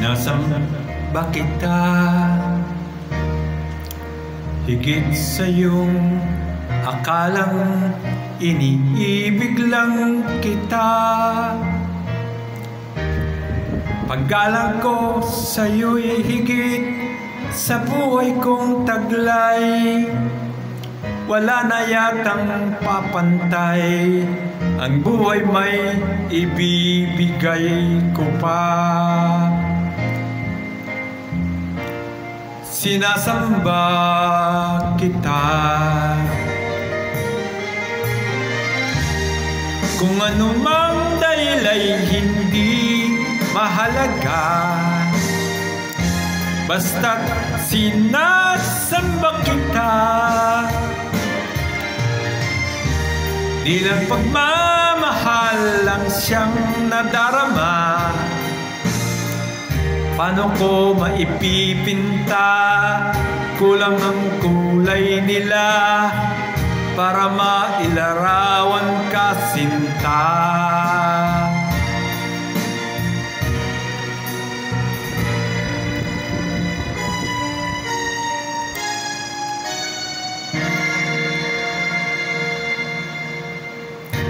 Sinasamba kita higit sa iyong akalang iniibig lang kita. Paggalang ko sa iyo'y higit sa buhay kong taglay. Wala na yatang papantay, ang buhay may ibibigay ko pa. Sinasamba kita kung anumang dahilan hindi mahalaga, basta't sinasamba kita. Di lang pagmamahal lang siyang nadarama, paano ko maipipinta? Kulang ang kulay nila para mailarawan ka, sinta.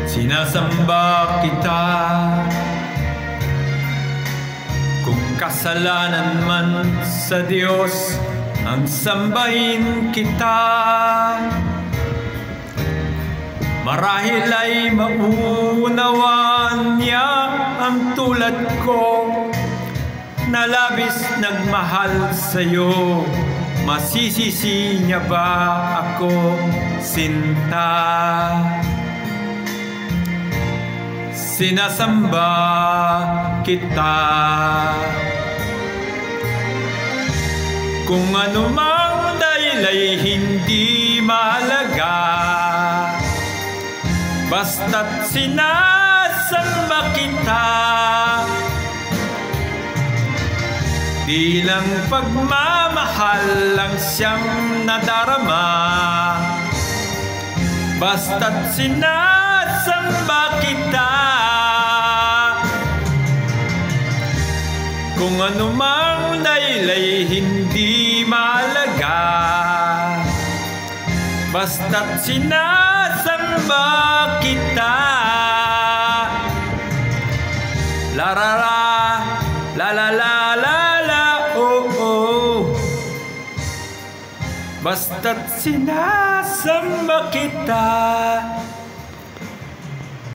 Sinasamba kita kung kasalanan man sa Diyos ang sambahin kita. Marahil ay maunawaan niya ang tulad ko na labis nagmahal sa'yo. Masisisi niya ba ako, sinta? Sinasamba kita kung anumang dahilan hindi mahalaga, basta't sinasamba kita. Di lang pagmamahal lang siyang nadarama, basta't sinasamba kita. Kung anumang dahilan hindi mahalaga, basta't sinasamba kita. La la la, la la la la la, oh oh. Basta't sinasamba kita.